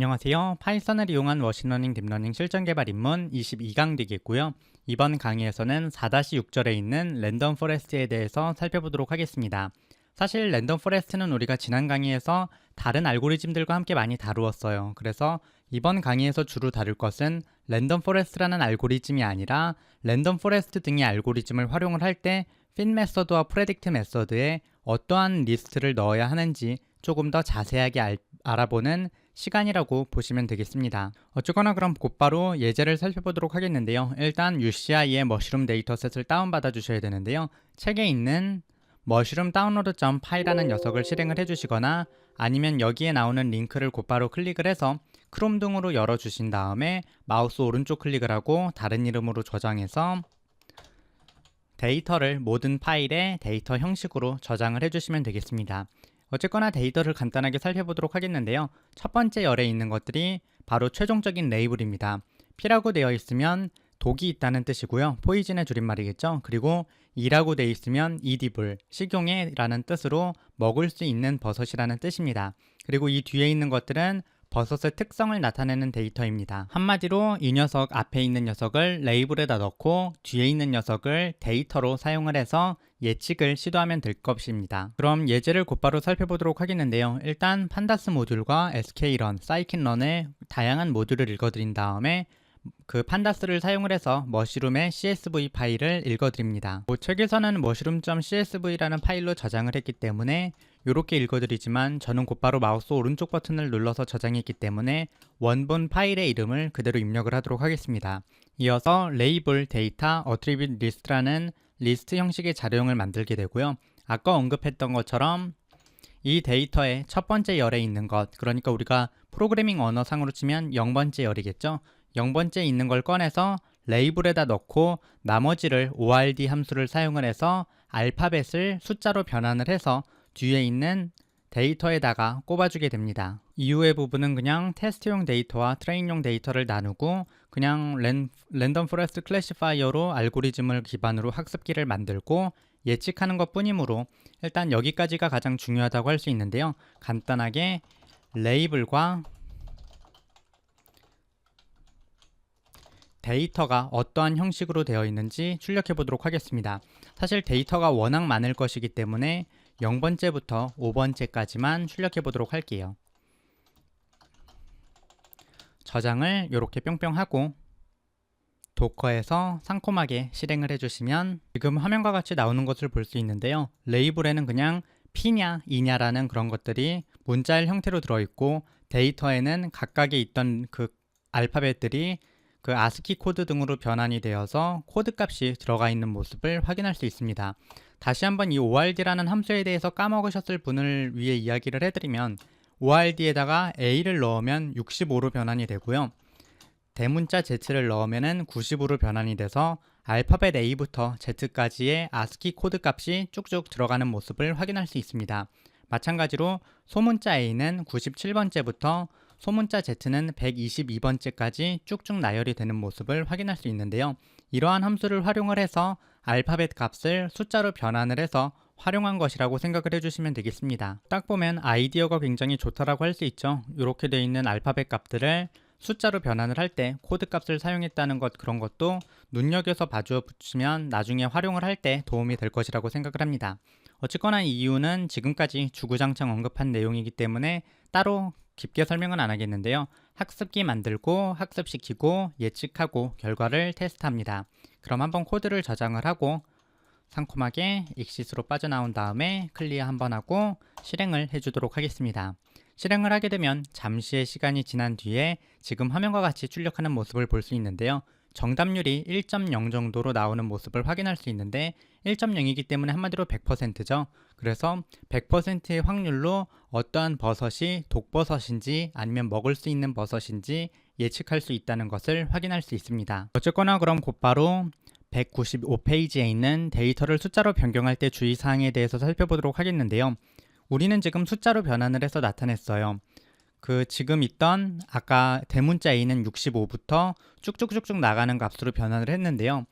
안녕하세요. 파이썬을 이용한 머신러닝 딥러닝 실전 개발 입문 22강 되겠고요. 이번 강의에서는 4-6절에 있는 랜덤 포레스트에 대해서 살펴보도록 하겠습니다. 사실 랜덤 포레스트는 우리가 지난 강의에서 다른 알고리즘들과 함께 많이 다루었어요. 그래서 이번 강의에서 주로 다룰 것은 랜덤 포레스트라는 알고리즘이 아니라 랜덤 포레스트 등의 알고리즘을 활용을 할 때 fit 메서드와 predict 메서드에 어떠한 리스트를 넣어야 하는지 조금 더 자세하게 알아보는 시간이라고 보시면 되겠습니다. 어쨌거나 그럼 곧바로 예제를 살펴보도록 하겠는데요. 일단 UCI의 머쉬룸 데이터셋을 다운받아 주셔야 되는데요. 책에 있는 머쉬룸 다운로드.py라는 녀석을 실행을 해주시거나 아니면 여기에 나오는 링크를 곧바로 클릭을 해서 크롬 등으로 열어주신 다음에 마우스 오른쪽 클릭을 하고 다른 이름으로 저장해서 데이터를 모든 파일의 데이터 형식으로 저장을 해주시면 되겠습니다. 어쨌거나 데이터를 간단하게 살펴보도록 하겠는데요. 첫 번째 열에 있는 것들이 바로 최종적인 레이블입니다. P라고 되어 있으면 독이 있다는 뜻이고요. 포이즌의 줄임말이겠죠. 그리고 E라고 되어 있으면 이디블, 식용해라는 뜻으로 먹을 수 있는 버섯이라는 뜻입니다. 그리고 이 뒤에 있는 것들은 버섯의 특성을 나타내는 데이터입니다. 한마디로 이 녀석 앞에 있는 녀석을 레이블에다 넣고 뒤에 있는 녀석을 데이터로 사용을 해서 예측을 시도하면 될 것입니다. 그럼 예제를 곧바로 살펴보도록 하겠는데요. 일단 판다스 모듈과 skrun, scikit-run의 다양한 모듈을 읽어드린 다음에 그 판다스를 사용을 해서 머쉬룸의 CSV 파일을 읽어드립니다. 책에서는 mushroom.csv라는 파일로 저장을 했기 때문에 이렇게 읽어드리지만 저는 곧바로 마우스 오른쪽 버튼을 눌러서 저장했기 때문에 원본 파일의 이름을 그대로 입력을 하도록 하겠습니다. 이어서 label, data, attribute list라는 리스트 형식의 자료형을 만들게 되고요. 아까 언급했던 것처럼 이 데이터의 첫 번째 열에 있는 것, 그러니까 우리가 프로그래밍 언어상으로 치면 0번째 열이겠죠. 0번째 있는 걸 꺼내서 레이블에다 넣고 나머지를 ord 함수를 사용을 해서 알파벳을 숫자로 변환을 해서 뒤에 있는 데이터에다가 꼽아주게 됩니다. 이후의 부분은 그냥 테스트용 데이터와 트레인용 데이터를 나누고 그냥 랜덤 포레스트 클래시파이어로 알고리즘을 기반으로 학습기를 만들고 예측하는 것 뿐이므로 일단 여기까지가 가장 중요하다고 할 수 있는데요. 간단하게 레이블과 데이터가 어떠한 형식으로 되어 있는지 출력해 보도록 하겠습니다. 사실 데이터가 워낙 많을 것이기 때문에 0번째부터 5번째까지만 출력해 보도록 할게요. 저장을 이렇게 뿅뿅 하고 도커에서 상콤하게 실행을 해주시면 지금 화면과 같이 나오는 것을 볼 수 있는데요. 레이블에는 그냥 P냐, E냐라는 그런 것들이 문자일 형태로 들어있고 데이터에는 각각에 있던 그 알파벳들이 그 아스키 코드 등으로 변환이 되어서 코드 값이 들어가 있는 모습을 확인할 수 있습니다. 다시 한번 이 ord라는 함수에 대해서 까먹으셨을 분을 위해 이야기를 해드리면 ord에다가 a를 넣으면 65로 변환이 되고요. 대문자 z를 넣으면 90으로 변환이 돼서 알파벳 a부터 z까지의 아스키 코드 값이 쭉쭉 들어가는 모습을 확인할 수 있습니다. 마찬가지로 소문자 a는 97번째부터 소문자 z는 122번째까지 쭉쭉 나열이 되는 모습을 확인할 수 있는데요. 이러한 함수를 활용을 해서 알파벳 값을 숫자로 변환을 해서 활용한 것이라고 생각을 해주시면 되겠습니다. 딱 보면 아이디어가 굉장히 좋다라고 할 수 있죠. 이렇게 되어 있는 알파벳 값들을 숫자로 변환을 할 때 코드 값을 사용했다는 것, 그런 것도 눈여겨서 봐주어 붙이면 나중에 활용을 할 때 도움이 될 것이라고 생각을 합니다. 어쨌거나 이 이유는 지금까지 주구장창 언급한 내용이기 때문에 따로 깊게 설명은 안 하겠는데요. 학습기 만들고 학습시키고 예측하고 결과를 테스트합니다. 그럼 한번 코드를 저장을 하고 상콤하게 익시스로 빠져나온 다음에 클리어 한번 하고 실행을 해주도록 하겠습니다. 실행을 하게 되면 잠시의 시간이 지난 뒤에 지금 화면과 같이 출력하는 모습을 볼 수 있는데요. 정답률이 1.0 정도로 나오는 모습을 확인할 수 있는데 1.0이기 때문에 한마디로 100%죠. 그래서 100%의 확률로 어떠한 버섯이 독버섯인지 아니면 먹을 수 있는 버섯인지 예측할 수 있다는 것을 확인할 수 있습니다. 어쨌거나 그럼 곧바로 195페이지에 있는 데이터를 숫자로 변경할 때 주의사항에 대해서 살펴보도록 하겠는데요. 우리는 지금 숫자로 변환을 해서 나타냈어요. 그 지금 있던 아까 대문자 a는 65부터 쭉쭉쭉쭉 나가는 값으로 변환을 했는데요.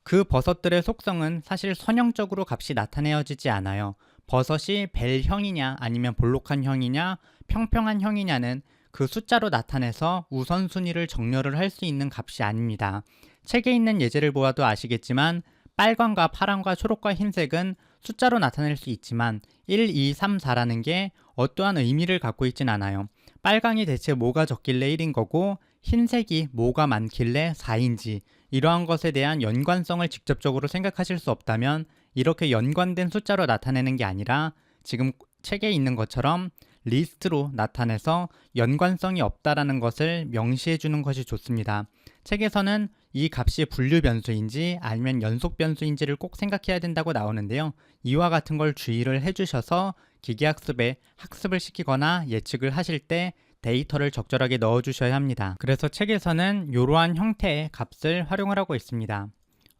그 버섯들의 속성은 사실 선형적으로 값이 나타내어지지 않아요. 버섯이 벨형이냐 아니면 볼록한 형이냐 평평한 형이냐는 그 숫자로 나타내서 우선순위를 정렬을 할 수 있는 값이 아닙니다. 책에 있는 예제를 보아도 아시겠지만 빨강과 파랑과 초록과 흰색은 숫자로 나타낼 수 있지만 1, 2, 3, 4라는 게 어떠한 의미를 갖고 있진 않아요. 빨강이 대체 뭐가 적길래 1인 거고 흰색이 뭐가 많길래 4인지 이러한 것에 대한 연관성을 직접적으로 생각하실 수 없다면 이렇게 연관된 숫자로 나타내는 게 아니라 지금 책에 있는 것처럼 리스트로 나타내서 연관성이 없다라는 것을 명시해 주는 것이 좋습니다. 책에서는 이 값이 분류 변수인지 아니면 연속 변수인지를 꼭 생각해야 된다고 나오는데요. 이와 같은 걸 주의를 해주셔서 기계학습에 학습을 시키거나 예측을 하실 때 데이터를 적절하게 넣어주셔야 합니다. 그래서 책에서는 이러한 형태의 값을 활용을 하고 있습니다.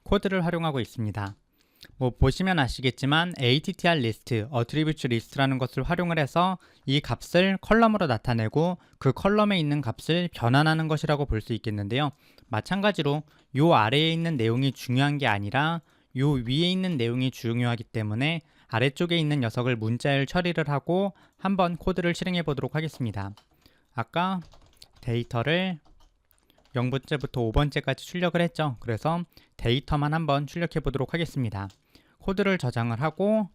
코드를 활용하고 있습니다. 보시면 아시겠지만 attr list, attribute list라는 것을 활용을 해서 이 값을 컬럼으로 나타내고 그 컬럼에 있는 값을 변환하는 것이라고 볼 수 있겠는데요. 마찬가지로 요 아래에 있는 내용이 중요한 게 아니라 요 위에 있는 내용이 중요하기 때문에 아래쪽에 있는 녀석을 문자열 처리를 하고 한번 코드를 실행해 보도록 하겠습니다. 아까 데이터를 0번째부터 5번째까지 출력을 했죠. 그래서 데이터만 한번 출력해 보도록 하겠습니다. 코드를 저장을 하고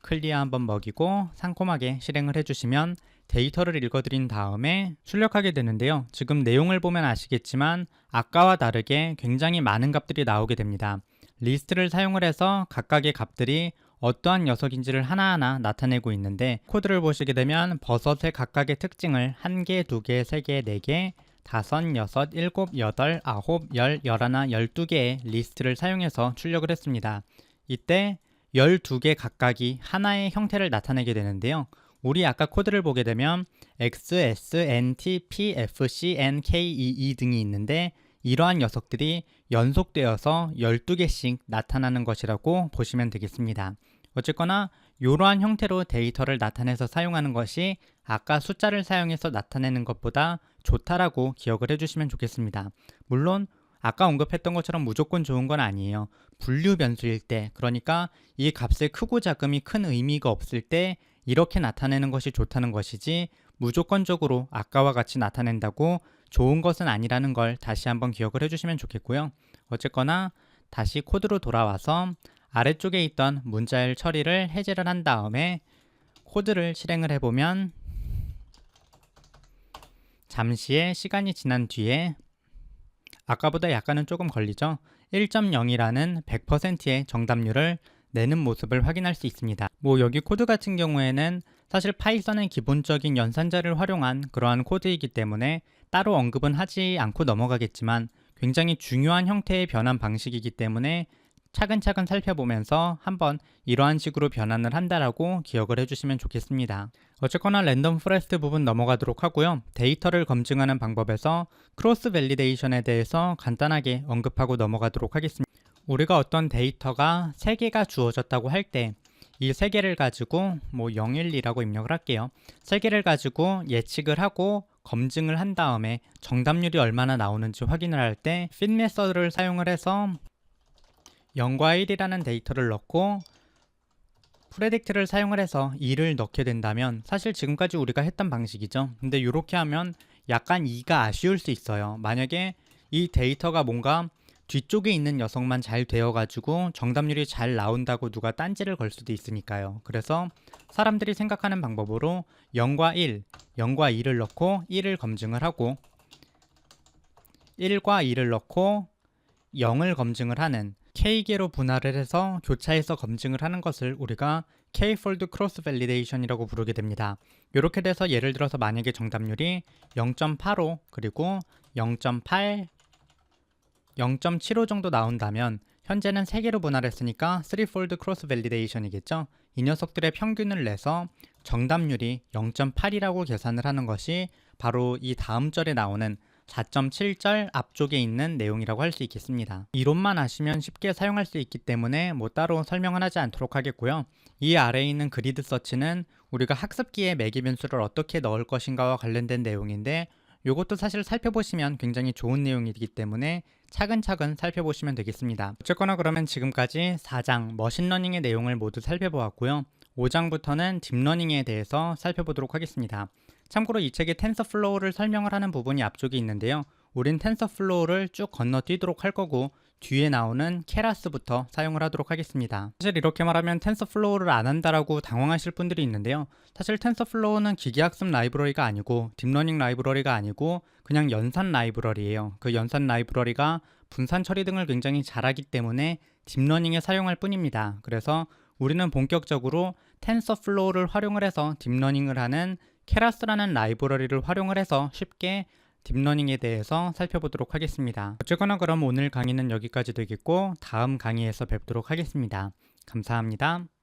클리어 한번 먹이고 상콤하게 실행을 해주시면 데이터를 읽어드린 다음에 출력하게 되는데요. 지금 내용을 보면 아시겠지만 아까와 다르게 굉장히 많은 값들이 나오게 됩니다. 리스트를 사용을 해서 각각의 값들이 어떠한 녀석인지를 하나하나 나타내고 있는데 코드를 보시게 되면 버섯의 각각의 특징을 1개, 2개, 3개, 4개, 5, 6, 7, 8, 9, 10, 11, 12개의 리스트를 사용해서 출력을 했습니다. 이때 12개 각각이 하나의 형태를 나타내게 되는데요. 우리 아까 코드를 보게 되면 X, S, N, T, P, F, C, N, K, E, E 등이 있는데 이러한 녀석들이 연속되어서 12개씩 나타나는 것이라고 보시면 되겠습니다. 어쨌거나 이러한 형태로 데이터를 나타내서 사용하는 것이 아까 숫자를 사용해서 나타내는 것보다 좋다라고 기억을 해주시면 좋겠습니다. 물론 아까 언급했던 것처럼 무조건 좋은 건 아니에요. 분류 변수일 때, 그러니까 이 값의 크고 작음이 큰 의미가 없을 때 이렇게 나타내는 것이 좋다는 것이지 무조건적으로 아까와 같이 나타낸다고 좋은 것은 아니라는 걸 다시 한번 기억을 해주시면 좋겠고요. 어쨌거나 다시 코드로 돌아와서 아래쪽에 있던 문자열 처리를 해제를 한 다음에 코드를 실행을 해보면 잠시의 시간이 지난 뒤에 아까보다 약간은 조금 걸리죠. 1.0이라는 100%의 정답률을 내는 모습을 확인할 수 있습니다. 여기 코드 같은 경우에는 사실 파이썬은 기본적인 연산자를 활용한 그러한 코드이기 때문에 따로 언급은 하지 않고 넘어가겠지만 굉장히 중요한 형태의 변환 방식이기 때문에 차근차근 살펴보면서 한번 이러한 식으로 변환을 한다라고 기억을 해주시면 좋겠습니다. 어쨌거나 랜덤 포레스트 부분 넘어가도록 하고요. 데이터를 검증하는 방법에서 크로스 밸리데이션에 대해서 간단하게 언급하고 넘어가도록 하겠습니다. 우리가 어떤 데이터가 3개가 주어졌다고 할 때 이 3개를 가지고 0, 1, 2라고 입력을 할게요. 3개를 가지고 예측을 하고 검증을 한 다음에 정답률이 얼마나 나오는지 확인을 할 때 fit 메서드를 사용을 해서 0과 1이라는 데이터를 넣고 프레딕트를 사용을 해서 2를 넣게 된다면 사실 지금까지 우리가 했던 방식이죠. 근데 이렇게 하면 약간 2가 아쉬울 수 있어요. 만약에 이 데이터가 뭔가 뒤쪽에 있는 녀석만 잘 되어가지고 정답률이 잘 나온다고 누가 딴지를 걸 수도 있으니까요. 그래서 사람들이 생각하는 방법으로 0과 1, 0과 2를 넣고 1을 검증을 하고 1과 2를 넣고 0을 검증을 하는 K개로 분할을 해서 교차해서 검증을 하는 것을 우리가 K-fold cross validation이라고 부르게 됩니다. 이렇게 돼서 예를 들어서 만약에 정답률이 0.85 그리고 0.8, 0.75 정도 나온다면 현재는 3개로 분할했으니까 3-fold cross validation이겠죠. 이 녀석들의 평균을 내서 정답률이 0.8이라고 계산을 하는 것이 바로 이 다음 절에 나오는 4.7절 앞쪽에 있는 내용이라고 할 수 있겠습니다. 이론만 아시면 쉽게 사용할 수 있기 때문에 따로 설명은 하지 않도록 하겠고요. 이 아래에 있는 그리드 서치는 우리가 학습기에 매개 변수를 어떻게 넣을 것인가와 관련된 내용인데 이것도 사실 살펴보시면 굉장히 좋은 내용이기 때문에 차근차근 살펴보시면 되겠습니다. 어쨌거나 그러면 지금까지 4장 머신러닝의 내용을 모두 살펴보았고요. 5장부터는 딥러닝에 대해서 살펴보도록 하겠습니다. 참고로 이 책에 텐서플로우를 설명을 하는 부분이 앞쪽에 있는데요. 우린 텐서플로우를 쭉 건너뛰도록 할 거고 뒤에 나오는 케라스부터 사용을 하도록 하겠습니다. 사실 이렇게 말하면 텐서플로우를 안 한다라고 당황하실 분들이 있는데요. 사실 텐서플로우는 기계학습 라이브러리가 아니고 딥러닝 라이브러리가 아니고 그냥 연산 라이브러리예요. 그 연산 라이브러리가 분산 처리 등을 굉장히 잘하기 때문에 딥러닝에 사용할 뿐입니다. 그래서 우리는 본격적으로 텐서플로우를 활용을 해서 딥러닝을 하는 케라스라는 라이브러리를 활용을 해서 쉽게 딥러닝에 대해서 살펴보도록 하겠습니다. 어쨌거나 그럼 오늘 강의는 여기까지 되겠고 다음 강의에서 뵙도록 하겠습니다. 감사합니다.